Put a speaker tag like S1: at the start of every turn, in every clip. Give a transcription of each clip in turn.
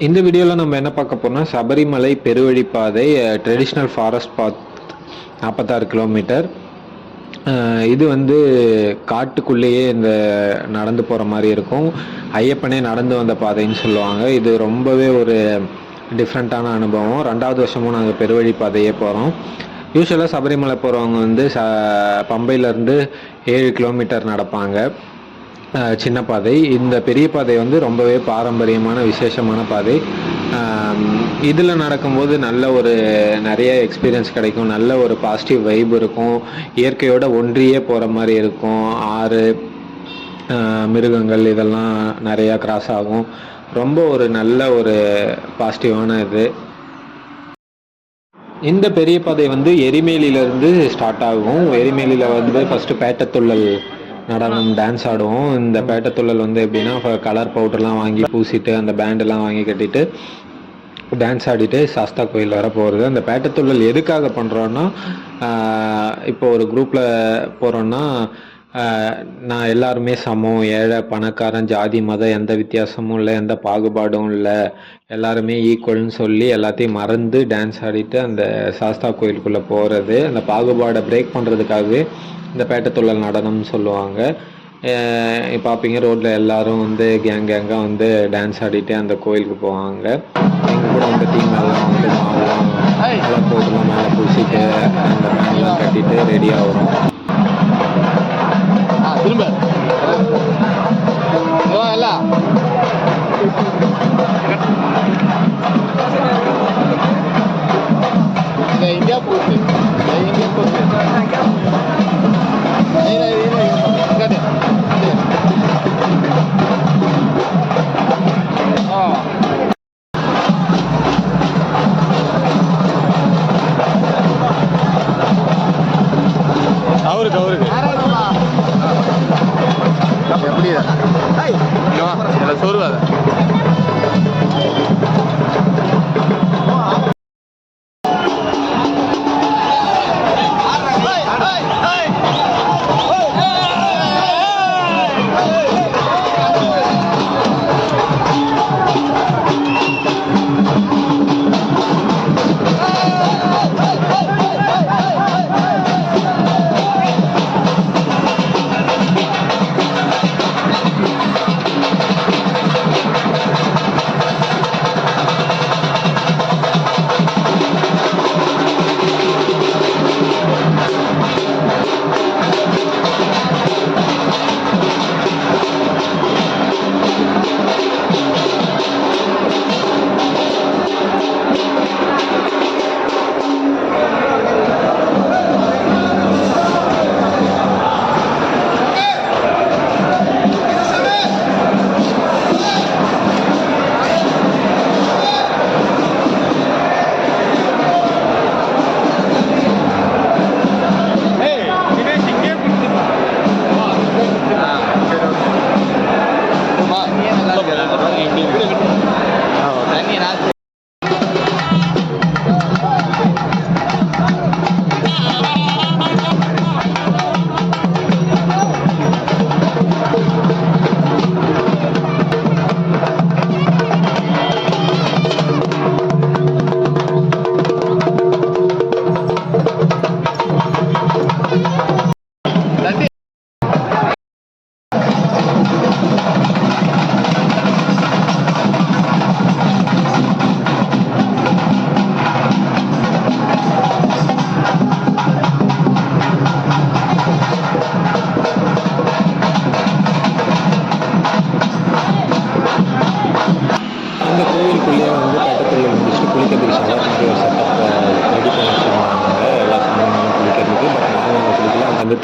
S1: இந்த வீடியோவில் நம்ம என்ன பார்க்க போறோம்னா சபரிமலை பெருவழிப்பாதை ட்ரெடிஷ்னல் ஃபாரஸ்ட் பாத் 46 கிலோமீட்டர். இது வந்து காட்டுக்குள்ளேயே இந்த நடந்து போகிற மாதிரி இருக்கும். ஐயப்பனே நடந்து வந்த பாதைன்னு சொல்லுவாங்க. இது ரொம்பவே ஒரு டிஃப்ரெண்ட்டான அனுபவம். 2வது வருஷமும் நாங்கள் பெருவழிப்பாதையே போகிறோம். யூஸ்வலாக சபரிமலை போகிறவங்க வந்து பம்பையிலேருந்து 7 கிலோமீட்டர் நடப்பாங்க, சின்ன பாதை. இந்த பெரிய பாதை வந்து ரொம்பவே பாரம்பரியமான விசேஷமான பாதை. இதில் நடக்கும்போது நல்ல ஒரு நிறைய எக்ஸ்பீரியன்ஸ் கிடைக்கும். நல்ல ஒரு பாசிட்டிவ் வைப் இருக்கும். இயற்கையோட ஒன்றியே போகிற மாதிரி இருக்கும். ஆறு, மிருகங்கள் இதெல்லாம் நிறையா கிராஸ் ஆகும். ரொம்ப ஒரு நல்ல ஒரு பாசிட்டிவான இது. இந்த பெரிய பாதை வந்து எரிமேலியிலேருந்து ஸ்டார்ட் ஆகும். எரிமேலியில் வந்து ஃபஸ்ட்டு பேட்டத்துள்ளல் நடனம் டான்ஸ் ஆடுவோம். இந்த பேட்டத்துள்ளல் வந்து எப்படின்னா கலர் பவுடர்லாம் வாங்கி பூசிட்டு அந்த பேண்டெல்லாம் வாங்கி கட்டிட்டு டான்ஸ் ஆடிட்டு சாஸ்தா கோயில் வர போகிறது. அந்த பேட்டத்துள்ளல் எதுக்காக பண்ணுறோன்னா, இப்போ ஒரு குரூப்பில் போகிறோன்னா நான் எல்லாருமே சமம், ஏழை பணக்காரன் ஜாதி மதம் எந்த வித்தியாசமும் இல்லை, எந்த பாகுபாடும் இல்லை, எல்லாருமே ஈக்குவல்னு சொல்லி எல்லாத்தையும் மறந்து டான்ஸ் ஆடிட்டு அந்த சாஸ்தா கோயிலுக்குள்ளே போகிறது. அந்த பாகுபாடை பிரேக் பண்ணுறதுக்காகவே இந்த பேட்டத்துள்ளல் நடனம்னு சொல்லுவாங்க. பார்ப்பீங்க ரோட்டில் எல்லாரும் வந்து கேங்காக வந்து டான்ஸ் ஆடிட்டு அந்த கோயிலுக்கு போவாங்க. எங்கள் கூட வந்து டீம் எல்லாம் வந்து மாவுலாம் நல்லா போட்டுலாம் மேலே பூசிட்டு அந்த பேண்ட்லாம் கட்டிட்டு ரெடியாக வரும்.
S2: திரும்ப இந்தியா போச்சு அவருக்கு எப்படி சொல்லுவாங்க.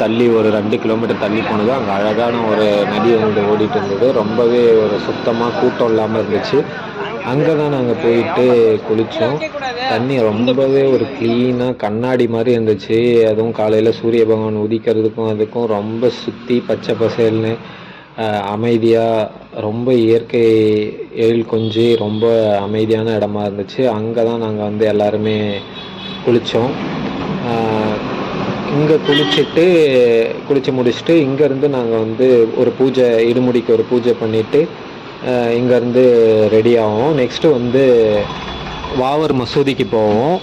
S1: தள்ளி ஒரு 2 கிலோமீட்டர் தள்ளி போனது. அங்கே அழகான ஒரு நதி வந்து ஓடிட்டு இருந்தது. ரொம்பவே ஒரு சுத்தமாக கூட்டம் இல்லாமல் இருந்துச்சு. அங்கே தான் நாங்கள் போயிட்டு குளித்தோம். தண்ணி ரொம்பவே ஒரு க்ளீனாக கண்ணாடி மாதிரி இருந்துச்சு. அதுவும் காலையில் சூரிய பகவான் உதிக்கிறதுக்கும் அதுக்கும் ரொம்ப சுற்றி பச்சை பசேல்னு அமைதியாக ரொம்ப இயற்கை எழில் கொஞ்சி ரொம்ப அமைதியான இடமா இருந்துச்சு. அங்கே தான் நாங்கள் வந்து எல்லாருமே குளித்தோம். இங்கே குளித்து முடிச்சுட்டு இங்கேருந்து நாங்கள் வந்து ஒரு பூஜை, இடுமுடிக்கு ஒரு பூஜை பண்ணிவிட்டு இங்கேருந்து ரெடி ஆகும். நெக்ஸ்ட்டு வந்து வாவர் மசூதிக்கு போவோம்.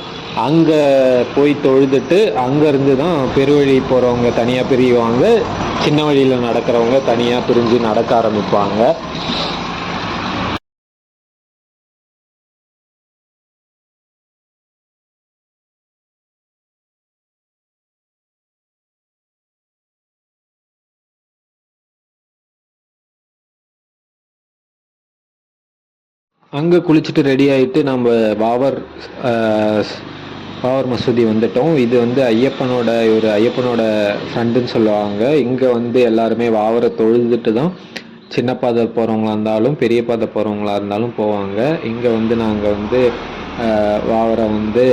S1: அங்கே போய் தொழுதுட்டு அங்கேருந்து தான் பெருவழி போகிறவங்க தனியாக பிரிவாங்க, சின்ன வழியில் நடக்கிறவங்க தனியாக பிரிஞ்சு நடக்க ஆரம்பிப்பாங்க. அங்கே குளிச்சுட்டு ரெடி ஆகிட்டு நம்ம பாபர் பாபர் மசூதி வந்துட்டோம். இது வந்து ஐயப்பனோட ஃப்ரெண்டுன்னு சொல்லுவாங்க. இங்கே வந்து எல்லாருமே பாபரை தொழுதுட்டு தான் சின்ன பாதை போகிறவங்களா இருந்தாலும் பெரிய பாதை போகிறவங்களா இருந்தாலும் போவாங்க. இங்கே வந்து நாங்கள் வந்து பாபரை வந்து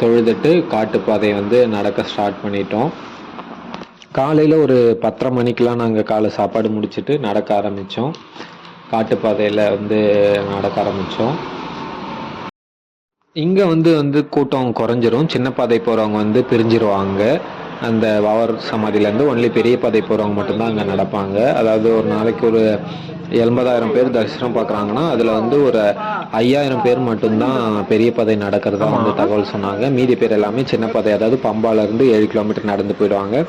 S1: தொழுதுட்டு காட்டுப்பாதையை வந்து நடக்க ஸ்டார்ட் பண்ணிட்டோம். காலையில் ஒரு 10:30 மணிக்கெலாம் நாங்கள் காலை சாப்பாடு முடிச்சுட்டு நடக்க ஆரம்பித்தோம். காட்டுப்பாதையில் வந்து நடக்க ஆரம்பித்தோம். இங்கே வந்து கூட்டம் குறைஞ்சிரும். சின்ன பாதை போகிறவங்க வந்து பிரிஞ்சிருவாங்க. அந்த பாபர் சமாதியிலேருந்து ஒன்லி பெரிய பாதை போகிறவங்க மட்டும்தான் அங்கே நடப்பாங்க. அதாவது ஒரு நாளைக்கு ஒரு 80,000 பேர் தரிசனம் பார்க்குறாங்கன்னா அதில் வந்து ஒரு 5,000 பேர் மட்டும்தான் பெரிய பாதை நடக்கிறதா வந்து தகவல் சொன்னாங்க. மீதி பேர் எல்லாமே சின்ன பாதை, அதாவது பம்பாலேருந்து 7 கிலோமீட்டர் நடந்து போயிடுவாங்க.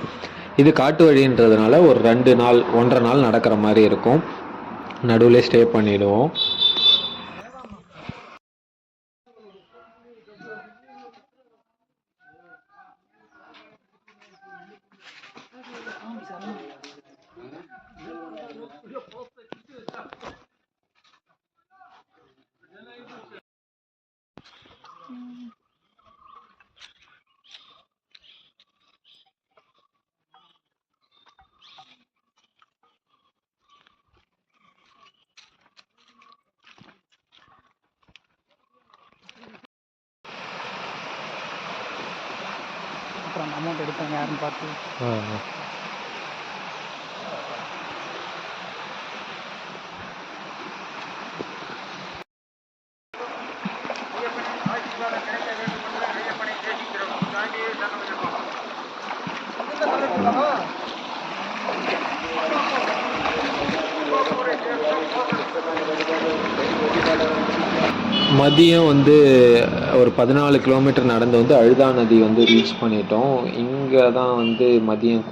S1: இது காட்டு வழின்றதுனால ஒரு 2 நாள் 1.5 நாள் நடக்கிற மாதிரி இருக்கும். நடுவில் ஸ்டே பண்ணிவிடுவோம்.
S3: அப்புறம் அமௌண்ட் எடுத்தாங்க யாருன்னு பார்த்து.
S1: மதியம் வந்து ஒரு 14 கிலோமீட்டர் நடந்து வந்து அழுதா நதி வந்து ரீச் பண்ணிட்டோம். இங்கே தான் வந்து மதியம்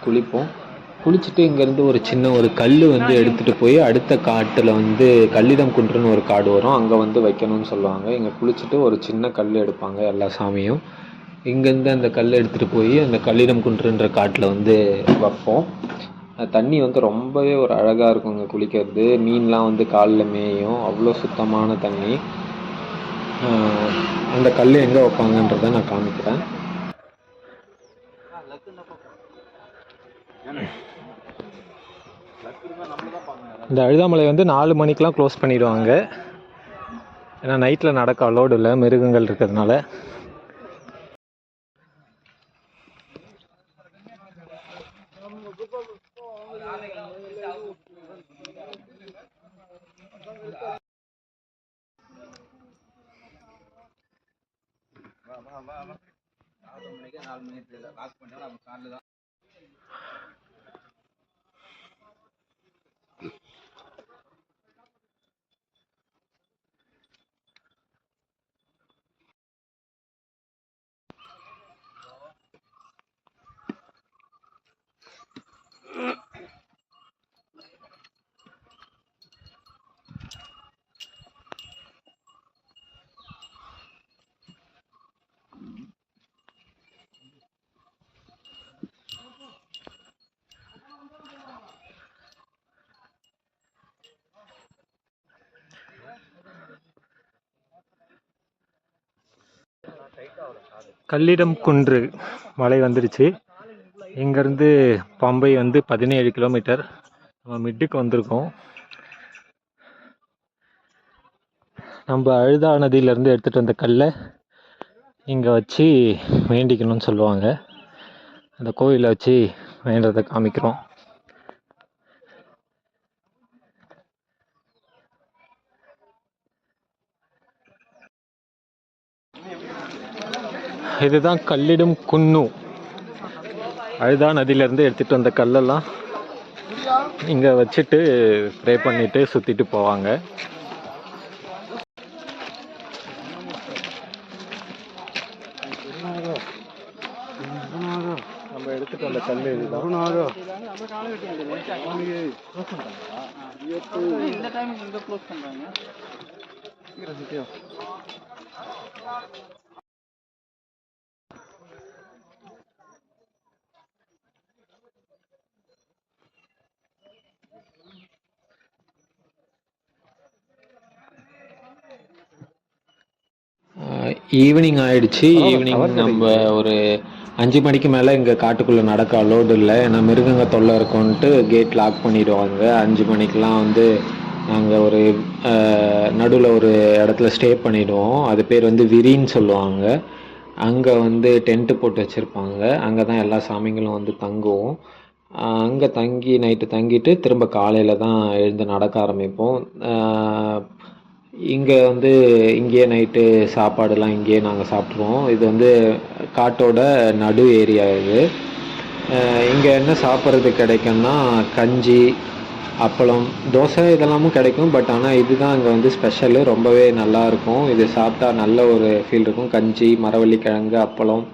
S1: குளிப்போம். குளிச்சுட்டு இங்கேருந்து ஒரு சின்ன ஒரு கல் வந்து எடுத்துகிட்டு போய் அடுத்த காட்டில் வந்து கல்லிடம் குன்றுன்னு ஒரு காடு வரும், அங்கே வந்து வைக்கணும்னு சொல்லுவாங்க. இங்கே குளிச்சுட்டு ஒரு சின்ன கல் எடுப்பாங்க எல்லா சாமியும். இங்கேருந்து அந்த கல் எடுத்துகிட்டு போய் அந்த கல்லிடம் குன்றுன்ற காட்டில் வந்து வைப்போம். தண்ணி வந்து ரொம்பவே ஒரு அழகாக இருக்கும் இங்கே குளிக்கிறது. மீன்லாம் வந்து காலில் மேயும், அவ்வளோ சுத்தமான தண்ணி. அந்த கல் எங்கே வைப்பாங்கன்றதை நான் காமிக்கிறேன். இந்த அழுதாமலை வந்து 4 மணிக்கெலாம் க்ளோஸ் பண்ணிவிடுவாங்க. ஏன்னா நைட்டில் நடக்க அலோடு இல்லை, மிருகங்கள் இருக்கிறதுனால. கல்லிடம் குன்று மலை வந்துடுச்சு. இங்கேருந்து பம்பை வந்து 17 கிலோமீட்டர். நம்ம மிட்டுக்கு வந்திருக்கோம். நம்ம அழுதா நதியிலேருந்து எடுத்துகிட்டு வந்த கல்லை இங்கே வச்சு வேண்டிக்கணும்னு சொல்லுவாங்க. அந்த கோயிலை வச்சு வேண்டதை காமிக்கிறோம். இதுதான் கல்லிடம் குன்னு. அழுதா நதியிலேருந்து எடுத்துகிட்டு வந்த கல்லெல்லாம் இங்கே வச்சுட்டு ப்ரே பண்ணிட்டு சுற்றிட்டு போவாங்க. நம்ம எடுத்துட்டு வந்த கல் இதுதான்.
S3: இந்த டைம் இந்த க்ளோஸ் பண்றாங்க.
S1: ஈவினிங் ஆயிடுச்சு. ஈவினிங் நம்ம ஒரு 5 மணிக்கு மேலே இங்கே காட்டுக்குள்ளே நடக்க அலோடு இல்லை. ஏன்னா மிருகங்க தொல்லை இருக்கும்ன்ட்டு கேட் லாக் பண்ணிடுவாங்க. 5 மணிக்கெலாம் வந்து நாங்கள் ஒரு நடுவில் ஒரு இடத்துல ஸ்டே பண்ணிவிடுவோம். அது பேர் வந்து விரின்னு சொல்லுவாங்க. அங்கே வந்து டென்ட்டு போட்டு வச்சுருப்பாங்க. அங்கே தான் எல்லா சாமிங்களும் வந்து தங்குவோம். அங்கே தங்கி நைட்டு தங்கிட்டு திரும்ப காலையில் தான் எழுந்து நடக்க ஆரம்பிப்போம். இங்கே வந்து இங்கேயே நைட்டு சாப்பாடுலாம் இங்கேயே நாங்கள் சாப்பிட்ருவோம். இது வந்து காட்டோட நடு ஏரியா இது. இங்கே என்ன சாப்பிட்றது கிடைக்கும்னா கஞ்சி, அப்பளம், தோசை இதெல்லாமும் கிடைக்கும். பட் ஆனால் இதுதான் இங்கே வந்து ஸ்பெஷலு. ரொம்பவே நல்லாயிருக்கும். இது சாப்பிட்டா நல்ல ஒரு ஃபீல் இருக்கும். கஞ்சி, மரவள்ளி கிழங்கு, அப்பளம்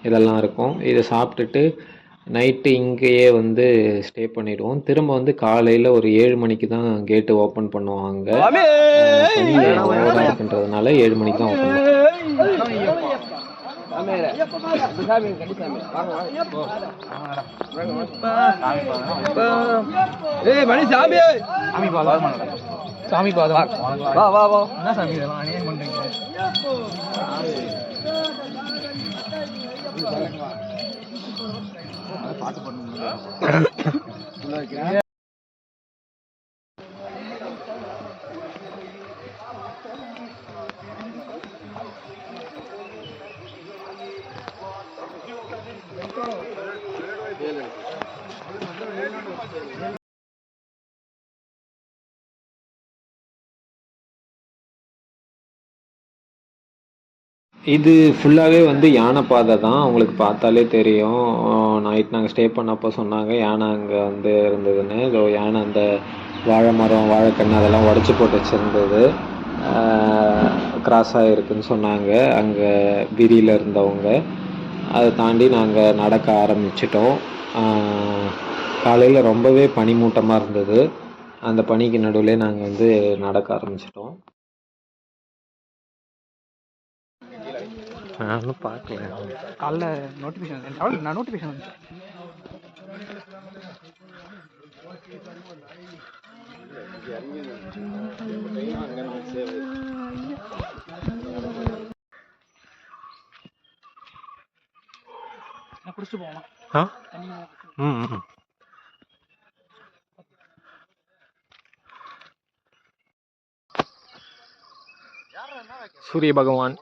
S1: இதெல்லாம் இருக்கும். இதை சாப்பிட்டுட்டு நைட்டு இங்கேயே வந்து ஸ்டே பண்ணிடுவோம். திரும்ப வந்து காலையில் ஒரு 7 மணிக்கு தான் கேட்டு ஓப்பன் பண்ணுவாங்க. பனி ஓவராக இருக்குன்றதுனால 7 மணிக்கு தான் ஓப்பன் பண்ணுவாங்க.
S3: சாமி பாதம். வா வா வா. என்ன சாமி இதெல்லாம் அநியாயம் பண்றீங்க? பாட்டு பண்ணுங்க.
S1: இது ஃபுல்லாகவே வந்து யானை பாதை தான். உங்களுக்கு பார்த்தாலே தெரியும். நைட் நாங்கள் ஸ்டே பண்ணப்போ சொன்னாங்க யானை அங்கே வந்து இருந்ததுன்னு. இதோ யானை அந்த வாழை மரம், வாழைக்கன்று அதெல்லாம் உடச்சி போட்டு வச்சுருந்தது. கிராஸ் ஆகிருக்குன்னு சொன்னாங்க அங்கே விரியில் இருந்தவங்க. அதை தாண்டி நாங்கள் நடக்க ஆரம்பிச்சிட்டோம். காலையில் ரொம்பவே பனிமூட்டமாக இருந்தது. அந்த பனிக்கு நடுவில் நாங்கள் வந்து நடக்க ஆரம்பிச்சிட்டோம். நானும் பார்க்கல.
S3: காலைல நோட்டிஃபிகேஷன் நான் நோட்டிஃபிகேஷன் வந்துச்சு. நான் குடிச்சிட்டு போகலாம்.
S1: சூரிய பகவான்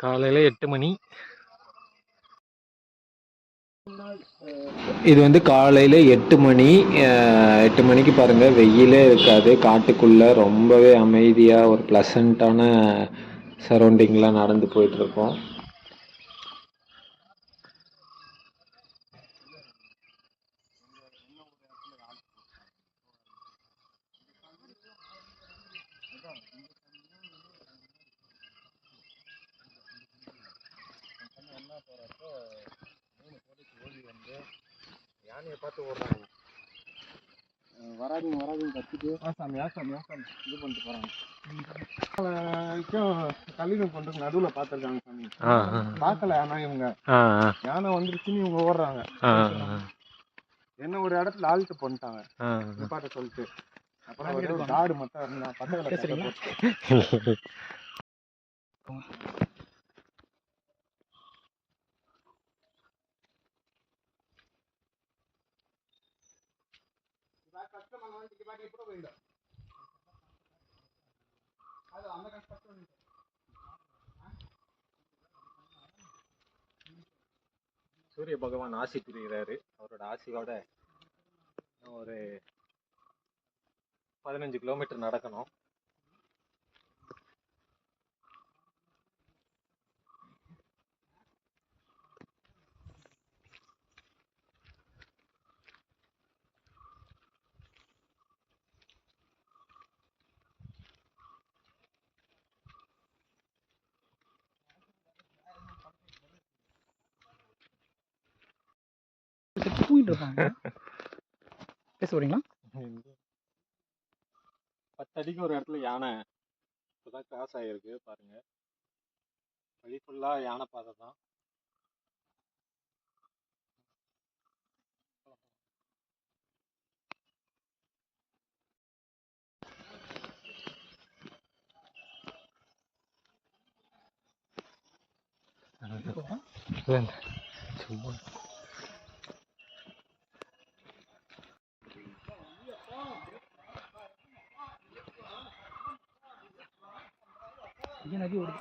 S1: காலையில் 8 மணி. இது வந்து காலையில் 8 மணி. 8 மணிக்கு பாருங்கள், வெயிலே இருக்காது. காட்டுக்குள்ளே ரொம்பவே அமைதியாக ஒரு ப்ளசண்ட்டான சரௌண்டிங்லாம் நடந்து போயிட்டுருக்கோம். யானையை பார்த்து ஓடுறாங்க. வராதிங்க கத்திட்டு ஆசாமி இது பண்ணிட்டு போறாங்க. கல்லிடம் பண்றதுக்கு நடுவில் பார்த்துருக்காங்க சாமி. பார்க்கல ஆனா இவங்க யானை வந்துருச்சுன்னு இவங்க ஓடுறாங்க. என்ன ஒரு இடத்துல ஆல்ட்டு பண்ணிட்டாங்க நிப்பாட்ட சொல்லிட்டு. அப்புறம் ஒரு காடு மட்டும் இருந்தா பக்கத்துல. சூரிய பகவான் ஆசி புரிகிறாரு. அவரோட ஆசியோட ஒரு 15 கிலோமீட்டர் நடக்கணும்.
S3: தூங்கிட்டு இருப்பாங்க. பேச வரீங்களா?
S1: 10 அடிக்கு ஒரு இடத்துல யானை இப்போதான் கிராஸ் ஆகிருக்கு பாருங்க. வழி ஃபுல்லா யானை பாதை தான். சும்மா
S3: நதி ஓடுது.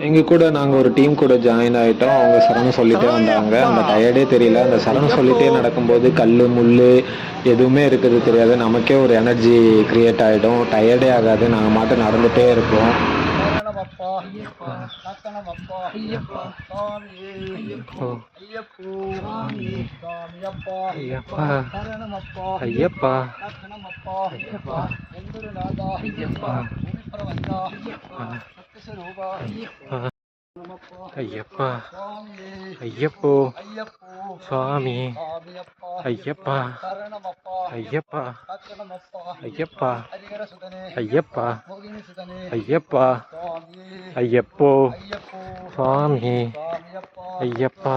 S1: எங்க கூட நாங்க ஒரு டீம் கூட ஜாயின் ஆயிட்டோம். அவங்க சரணம் சொல்லிட்டே வந்தாங்க. அந்த டயர்டே தெரியல. அந்த சரணம் சொல்லிட்டே நடக்கும்போது கல்லு முள்ளு எதுவுமே இருக்கிறது தெரியாது. நமக்கே ஒரு எனர்ஜி கிரியேட் ஆகிடும். டயர்டே ஆகாது. நாங்கள் மட்டும் நடந்துகிட்டே இருப்போம். ஐயப்பா ஐயப்பா ஐயப்போ சுவாமி ஐயப்பா ஐயப்பா ஐயப்பா ஐயப்பா ஐயப்பா ஐயப்போ சுவாமி ஐயப்பா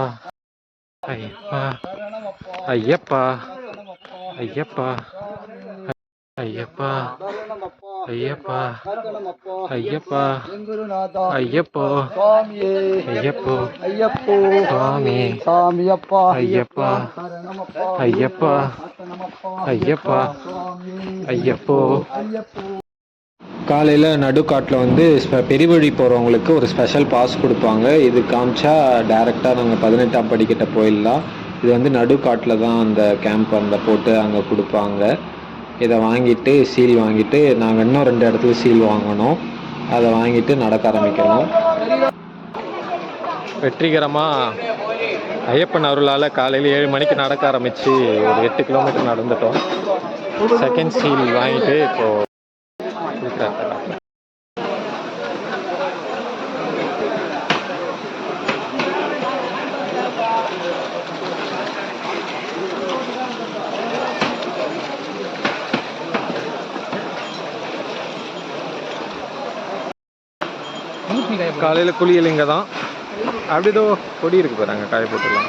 S1: ஐயப்பா ஐயப்பா ஐயப்பா ஐயப்பா ஐயப்பா ஐயப்பா ஐயப்போ ஐயப்போ ஐயப்போ சுவாமி சாமியப்பா ஐயப்பா ஐயப்பா ஐயப்பா ஐயப்போ. காலையில் நடுக்காட்டில் வந்து பெருவழி போகிறவங்களுக்கு ஒரு ஸ்பெஷல் பாஸ் கொடுப்பாங்க. இது காமிச்சா டேரெக்டாக நாங்கள் 18ஆம் படிக்கிட்ட போயிடலாம். இது வந்து நடுக்காட்டில் தான் அந்த கேம்ப் அந்த போட்டு அங்கே கொடுப்பாங்க. இதை வாங்கிட்டு சீல் வாங்கிட்டு நாங்கள் இன்னும் 2 இடத்துல சீல் வாங்கணும். அதை வாங்கிட்டு நடக்க ஆரம்பிக்கணும். வெற்றிகரமாக ஐயப்பன் அருளால் காலையில் 7 மணிக்கு நடக்க ஆரம்பித்து ஒரு 8 கிலோமீட்டர் நடந்துட்டோம். செகண்ட் சீல் வாங்கிட்டு இப்போது காலையில் குளியல் இங்கே தான். அப்படிதோ கொடி இருக்கு பாருங்க, காய போட்டுடலாம்.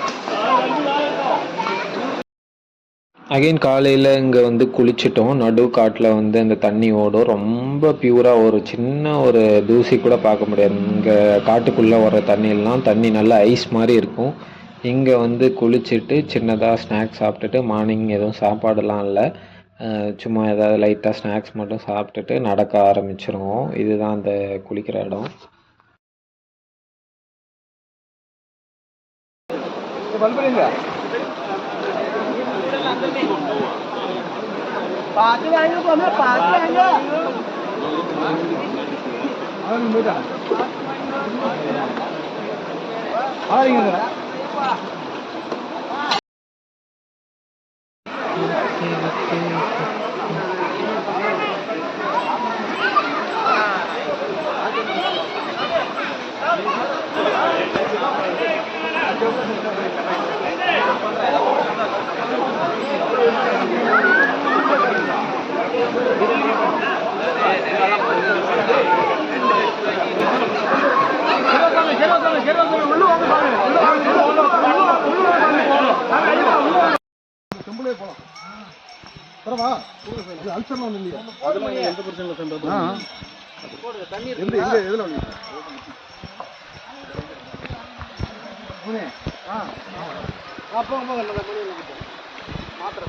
S1: அகைன் காலையில் இங்கே வந்து குளிச்சிட்டோம். நடு காட்டில் வந்து அந்த தண்ணி ஓடும். ரொம்ப பியூராக ஒரு சின்ன ஒரு தூசி கூட பார்க்க முடியாது. இங்கே காட்டுக்குள்ளே வர தண்ணி நல்லா ஐஸ் மாதிரி இருக்கும். இங்கே வந்து குளிச்சுட்டு சின்னதாக ஸ்நாக்ஸ் சாப்பிட்டுட்டு, மார்னிங் எதுவும் சாப்பாடுலாம் இல்லை, சும்மா ஏதாவது லைட்டாக ஸ்நாக்ஸ் மட்டும் சாப்பிட்டுட்டு நடக்க ஆரம்பிச்சிருவோம். இதுதான் அந்த குளிக்கிற இடம்.
S2: அல்சர்லாம் ஒன்றும் இல்லையா? அதெல்லாம் எந்த பிரச்சனையும் சென்டர் தண்ணி எந்த எதில் வந்து மாத்திரை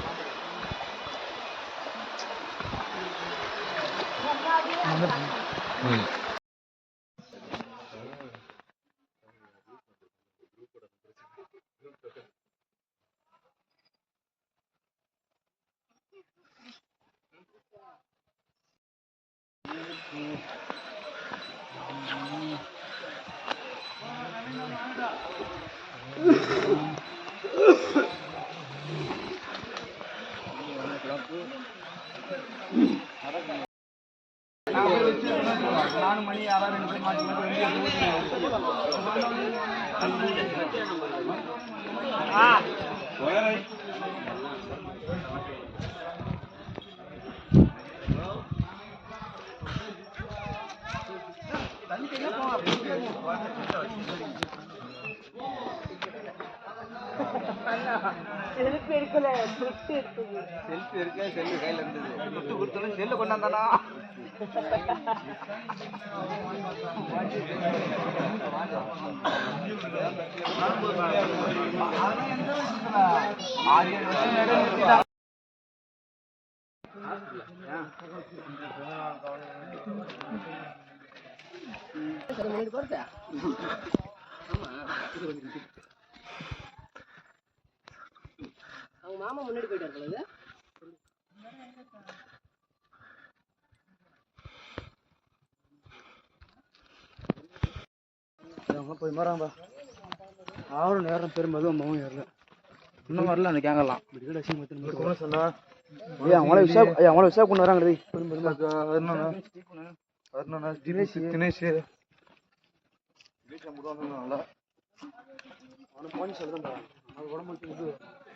S4: செல்ஃபி எடுக்கல செல்ஃபி எடுத்தது செல்ஃபி எடுக்க செல்லு கையில இருந்தது தொட்டு கொடுத்தல செல்லு கொண்டாந்தானா அவங்க மாமா முன்னாடி போயிட்டாரு போய் மாறாம்பா அவரும் நேரம் பெரும்பதும் அம்மாவும் ஏறல இன்னும் வரல அந்த கேங்கெல்லாம் சொன்னா அவங்கள விஷா கொண்டு வராங்க தினேஷ்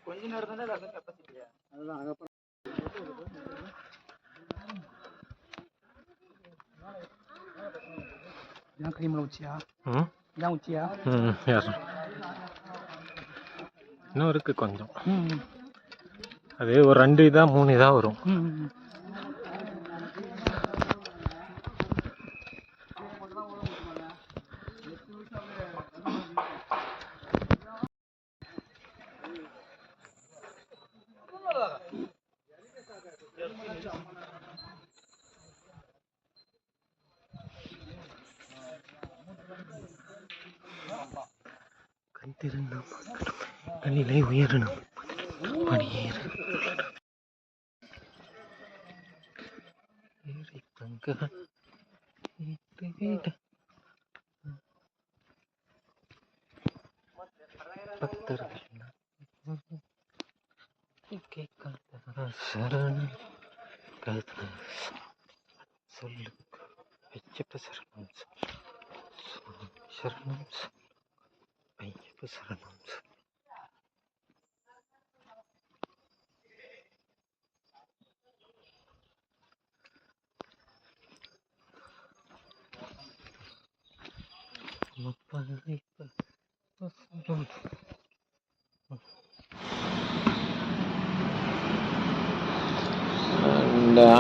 S4: கொஞ்ச நேரம் தான் கெப்பாசிட்டி அதுதான் அங்க இதான் கைமலை உச்சியா இதான் உச்சியா
S1: இன்னும் இருக்கு கொஞ்சம். அது ஒரு 2 இதா 3 இதா வரும். நிலை உயரணும் சரணம் சொல்லு ஐயப்ப சரணம் சரணம் ஐயப்ப சரணம்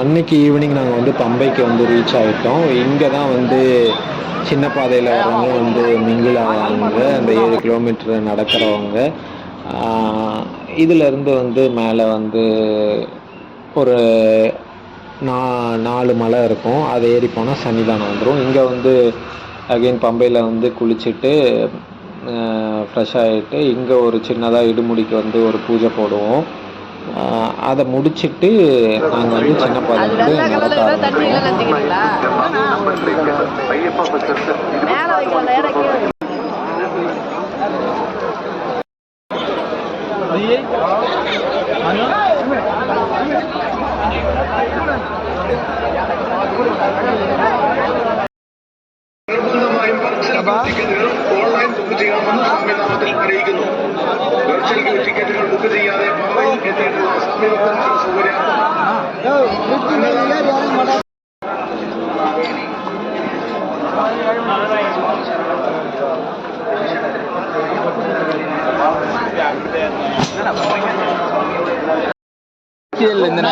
S1: அன்னைக்கு ஈவினிங் நாங்கள் வந்து பம்பைக்கு வந்து ரீச் ஆகிட்டோம். இங்கே தான் வந்து சின்ன பாதையில் வரவங்க வந்து மிங்கிள் ஆவாங்க, அந்த 7 கிலோமீட்டர் நடக்கிறவங்க. இதிலேருந்து வந்து மேலே வந்து ஒரு 4 மலை இருக்கும், அதை ஏறி போனால் சன்னிதானம் வந்துடும். இங்கே வந்து அகெயின் பம்பையில் வந்து குளிச்சுட்டு ஃப்ரெஷ் ஆகிட்டு இங்கே ஒரு சின்னதாக இடுமுடிக்கு வந்து ஒரு பூஜை போடுவோம். அதை முடிச்சுட்டு நாங்கள் வந்து சின்ன பாதை நடக்க
S5: ഓൺലൈൻ ബുക്ക് ചെയ്യണമെന്ന് സംവിധാനത്തിൽ അറിയിക്കുന്നു. വെർച്വൽ ടിക്കറ്റുകൾ ബുക്ക് ചെയ്യാതെ പമ്പയിൽ എത്തിയിട്ടുള്ള സമീപത്തുള്ള സൗകര്യം
S2: കടിക്കുകയല്ല എന്തിനാ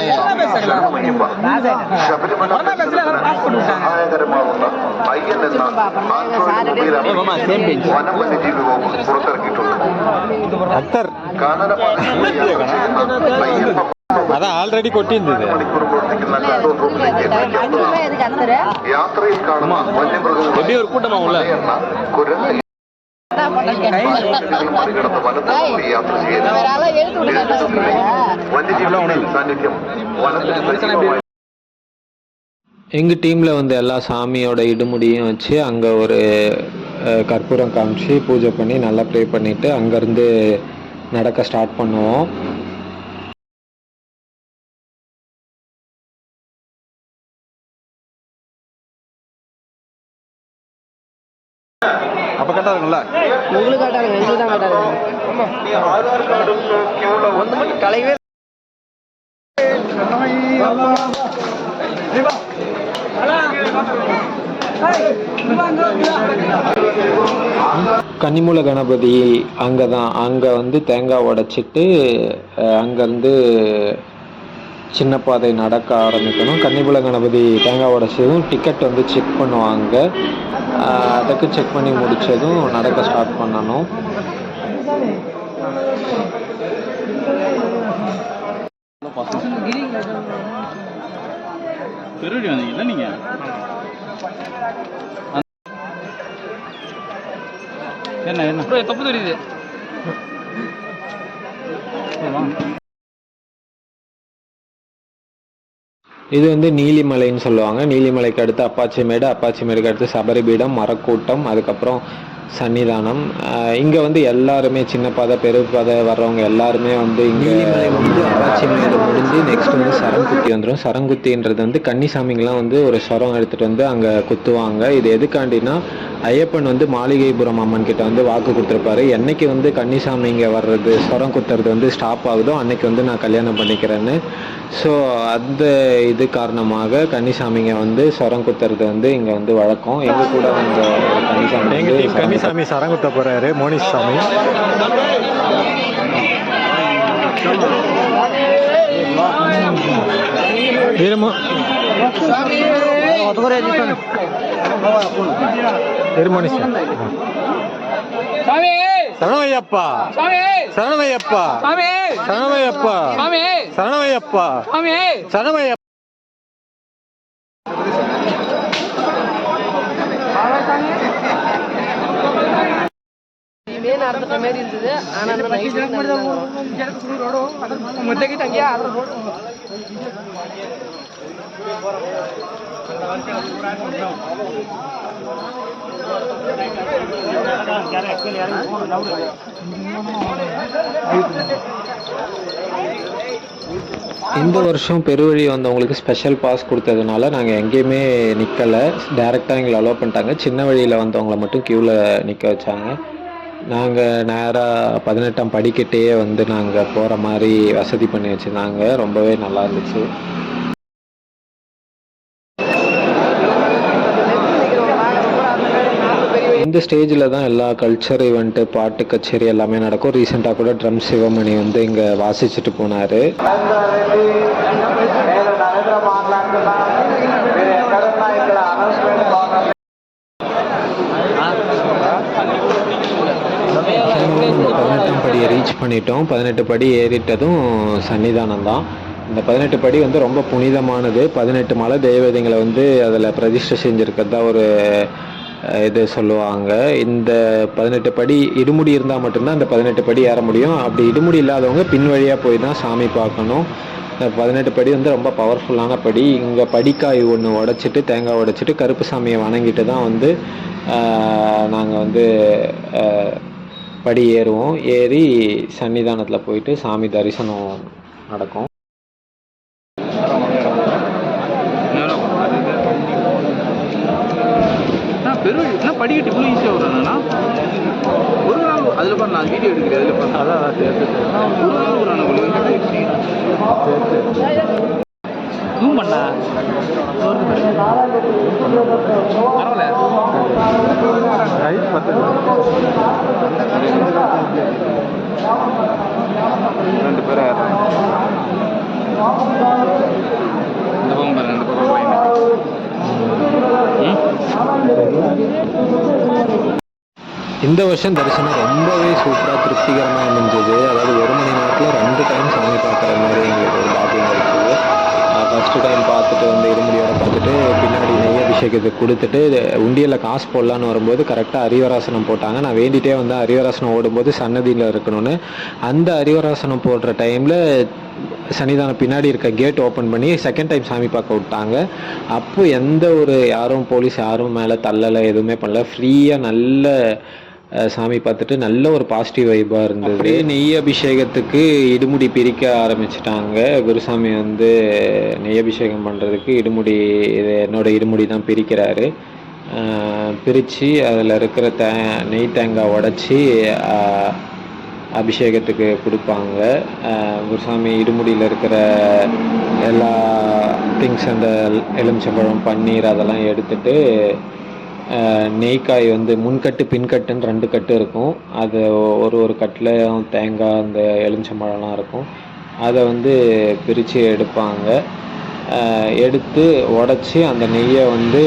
S5: ശബരിമല സഹായകരമാവുന്ന അയ്യൻ എന്ന ആൻഡ്രോയിഡ് മൊബൈൽ വനം വന്യജീവി വകുപ്പ് പുറത്തിറക്കിയിട്ടുണ്ട്. കാനന അയ്യപ്പ
S1: അതാ ആൾറെഡി കൊട്ടിയിരുന്നത്.
S5: മണിക്കൂർ പ്രവർത്തിക്കുന്ന കൺട്രോൾ റൂമിലേക്ക് യാത്രയിൽ കാണുന്ന വന്യമൃഗങ്ങൾ എന്ന കുരങ്ങ് മറികടന്ന് വനത്തിലൂടെ യാത്ര ചെയ്യുന്നു. വന്യജീവികളുടെ സാന്നിധ്യം വനത്തിന് സജീവമായി.
S1: எங்கள் டீமில் வந்து எல்லா சாமியோட இடுமுடியும் வச்சு அங்கே ஒரு கற்பூரம் காமிச்சு பூஜை பண்ணி நல்லா ப்ரே பண்ணிவிட்டு அங்கேருந்து நடக்க ஸ்டார்ட் பண்ணுவோம்.
S2: அப்போ கரெக்டாக இருக்கும்ல?
S4: உங்களுக்கு கரெக்டாக இருக்கு, எங்களுக்கு தான் கரெக்டாக இருக்கு. ஒன்று மட்டும் கலைவே
S1: கன்னிமூல கணபதி அங்கே தான். அங்கே வந்து தேங்காய் உடைச்சிட்டு அங்கேருந்து சின்ன பாதை நடக்க ஆரம்பிக்கணும். கன்னிமூல கணபதி தேங்காய் உடைச்சதும் டிக்கெட் வந்து செக் பண்ணுவாங்க. அதுக்கு செக் பண்ணி முடித்ததும் நடக்க ஸ்டார்ட் பண்ணணும்.
S2: பெருவழி வந்தீங்கல்ல நீங்கள்? என்ன தப்பு தெரியுது.
S1: இது வந்து நீலிமலைன்னு சொல்லுவாங்க. நீலிமலைக்கு அடுத்து அப்பாச்சிமேடு, அப்பாச்சிமேடுக்கு அடுத்து சபரிபீடம், மரக்கூட்டம், அதுக்கப்புறம் சன்னிதானம். இங்கே வந்து எல்லாருமே சின்ன பாதை பெரு பாதை வர்றவங்க எல்லாருமே வந்து இங்கே வந்து அப்பாச்சிமேடு முடிஞ்சு நெக்ஸ்ட் வந்து சரங்குத்தி வந்துடும். சரங்குத்தின்றது வந்து கன்னிசாமிங்கெலாம் வந்து ஒரு ஸ்வரம் எடுத்துகிட்டு வந்து அங்கே குத்துவாங்க. இது எதுக்காண்டினா ஐயப்பன் வந்து மாளிகைபுரம் அம்மன் கிட்ட வந்து வாக்கு கொடுத்துருப்பாரு, என்னைக்கு வந்து கன்னிசாமி இங்கே வர்றது ஸ்வரம் குத்துறது வந்து ஸ்டாப் ஆகுதோ அன்னைக்கு வந்து நான் கல்யாணம் பண்ணிக்கிறேன்னு. ஸோ அந்த இது காரணமாக கன்னிசாமிங்க வந்து ஸ்வரம் குத்துறது வந்து இங்கே வந்து வழக்கம். எங்கள் கூட வந்து கன்னிசாமி சரங்குத்த போகிறாரு மோனிஷ் சாமி. சரணமையப்பா சரணமையப்பா சரணமையப்பா சரணமையப்பா சரணமையப்பா.
S4: நடந்துட்ட மாதிரி இருந்தது. ஆனா
S1: இந்த வருஷம் பெருவழி வந்தவங்களுக்கு ஸ்பெஷல் பாஸ் கொடுத்ததுனால நாங்கள் எங்கேயுமே நிற்கலை, டேரெக்டாக எங்களை அலோவ் பண்ணிட்டாங்க. சின்ன வழியில் வந்தவங்களை மட்டும் க்யூவில் நிற்க வச்சாங்க. நாங்கள் நேராக 18ஆம் படிக்கிட்டே வந்து நாங்கள் போகிற மாதிரி வசதி பண்ணி வச்சுருந்தாங்க. ரொம்பவே நல்லா இருந்துச்சு. இந்த ஸ்டேஜில் தான் எல்லா கல்ச்சர் ஈவெண்ட்டு, பாட்டு கச்சேரி எல்லாமே நடக்கும். ரீசெண்டாக கூட ட்ரம் சிவமணி வந்து இங்கே வாசிச்சுட்டு போனார். நம்ம 18ஆம் படியை ரீச் பண்ணிட்டோம். 18 படி ஏறிட்டதும் சன்னிதானம் தான். இந்த 18 படி வந்து ரொம்ப புனிதமானது. 18 மலை தேவதைங்களை வந்து அதில் பிரதிஷ்டை செஞ்சுருக்கிறதா ஒரு இது சொல்லுவாங்க. இந்த 18 படி இடுமுடி இருந்தால் மட்டும்தான் அந்த 18 படி ஏற முடியும். அப்படி இடுமுடி இல்லாதவங்க பின் வழியாக போய் தான் சாமி பார்க்கணும். இந்த 18 படி வந்து ரொம்ப பவர்ஃபுல்லான படி. இங்கே படிக்காய் ஒன்று உடைச்சிட்டு, தேங்காய் உடைச்சிட்டு, கருப்பு சாமியை வணங்கிட்டு தான் வந்து நாங்கள் வந்து படி ஏறுவோம். ஏறி சன்னிதானத்தில் போயிட்டு சாமி தரிசனம் நடக்கும்.
S2: பெருவழி படிக்கட்டு இவ்வளோ ஈஸியாக வரும்னா ஒரு நாள் அதில் பாரு, நான் வீடியோ எடுக்கிறேன். அதில் பாரு, அதான் ஒரு நாள் ஒரு நாள் ஜூம் பண்ணா பரவாயில்ல. 2 பேர் இந்த பக்கம் பாருங்க, இந்த பக்கம் line.
S1: இந்த வருஷம் தரிசனம் ரொம்பவே சூப்பராக திருப்திகரமாக அமைஞ்சது. அதாவது 1 மணி நேரத்தில் 2 டைம் சாமி பார்க்குற மாதிரி எங்களுக்கு ஒரு பாக்கியம் இருக்குது. ஃபஸ்ட்டு டைம் பார்த்துட்டு வந்து இருமுடியோட பார்த்துட்டு பின்னாடி நெய் அபிஷேகத்துக்கு கொடுத்துட்டு உண்டியலில் காசு போடலான்னு வரும்போது கரெக்டாக அரிவராசனம் போட்டாங்க. நான் வேண்டிகிட்டே வந்து அரிவராசனம் ஓடும்போது சன்னதியில் இருக்கணும்னு. அந்த அரிவராசனம் போடுற டைமில் சன்னிதானம் பின்னாடி இருக்க கேட் ஓப்பன் பண்ணி செகண்ட் டைம் சாமி பார்க்க விட்டாங்க. அப்போ எந்த ஒரு யாரும் போலீஸ் யாரும் மேலே தள்ளலை, எதுவுமே பண்ணல. ஃப்ரீயாக நல்ல சாமி பார்த்துட்டு நல்ல ஒரு பாசிட்டிவ் வைப்பாக இருந்தது. நெய் அபிஷேகத்துக்கு இடுமுடி பிரிக்க ஆரம்பிச்சிட்டாங்க. குருசாமி வந்து நெய் அபிஷேகம் பண்ணுறதுக்கு இடுமுடி, இது என்னோட இடுமுடி தான் பிரிக்கிறாரு. பிரித்து அதில் இருக்கிற நெய் தேங்காய் உடச்சி அபிஷேகத்துக்கு கொடுப்பாங்க. குருசாமி இடுமுடியில் இருக்கிற எல்லா திங்ஸ், அந்த எலுமிச்சம்பழம், பன்னீர் அதெல்லாம் எடுத்துட்டு நெய்க்காய் வந்து முன்கட்டு பின்கட்டுன்னு 2 கட்டு இருக்கும். அது ஒரு கட்டில் தேங்காய் அந்த எலுமிச்சம்பழம்லாம் இருக்கும். அதை வந்து பிரித்து எடுப்பாங்க. எடுத்து உடச்சி அந்த நெய்யை வந்து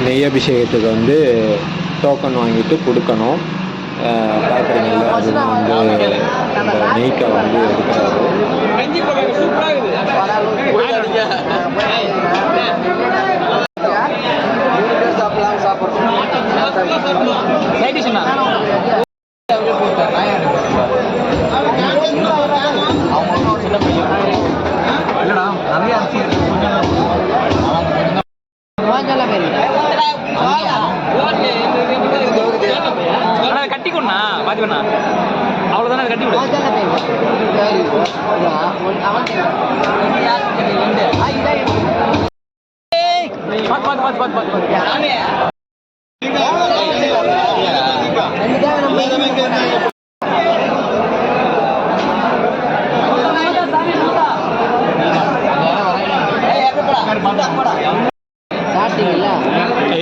S1: நெய் அபிஷேகத்துக்கு வந்து டோக்கன் வாங்கிட்டு கொடுக்கணும். பார்க்குறீங்களா, அது வந்து இந்த நெய்க்காய் வந்து எடுக்கிறாரு.
S2: இல்லடா, நிறைய அரிசி கட்டிக்கொண்ணா பாத்துக்கண்ணா, அவ்வளவுதானே, அதை கட்டி விடு.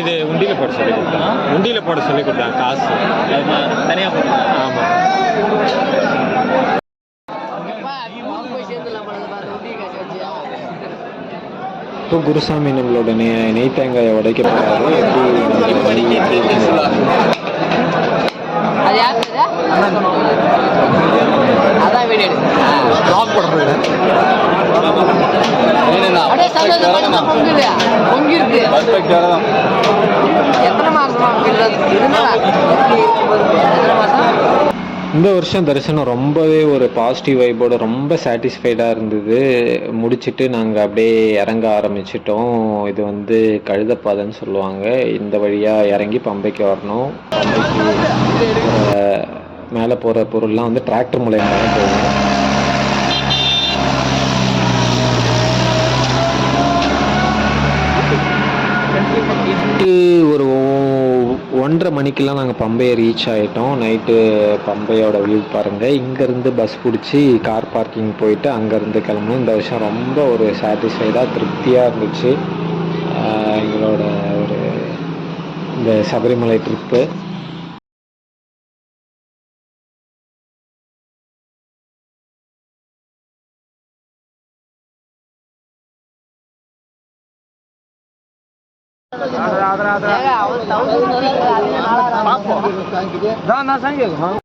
S1: இது உண்டியில் போட சொல்லி கொடுத்தாங்க. உண்டியில் போட சொல்லி கொடுத்தாங்க காசு தனியாக போட்டாங்க. ஆமாம். இப்போ குருசாமி நம்மளோட நெய் தேங்காயை உடைக்க போகிறாரு. இந்த வருஷம் தரிசனம் ரொம்பவே ஒரு பாசிட்டிவ் வைப்போட ரொம்ப சாட்டிஸ்ஃபைடாக இருந்தது. முடிச்சுட்டு நாங்கள் அப்படியே இறங்க ஆரம்பிச்சிட்டோம். இது வந்து கழுதப்பாதைன்னு சொல்லுவாங்க. இந்த வழியாக இறங்கி பம்பைக்கு வரணும். பம்பைக்கு மேலே போகிற பொருள்லாம் வந்து டிராக்டர் மூலயமா தான் போகும். ஒரு 1:30 மணிக்கெல்லாம் நாங்கள் பம்பையை ரீச் ஆகிட்டோம். நைட்டு பம்பையோட வியூ பாருங்கள். இங்கேருந்து பஸ் பிடிச்சி கார் பார்க்கிங் போயிட்டு அங்கேருந்து கிளம்பணும். இந்த வருஷம் ரொம்ப ஒரு சாட்டிஸ்ஃபைடாக திருப்தியாக இருந்துச்சு எங்களோட ஒரு இந்த சபரிமலை ட்ரிப்பு.
S4: நான்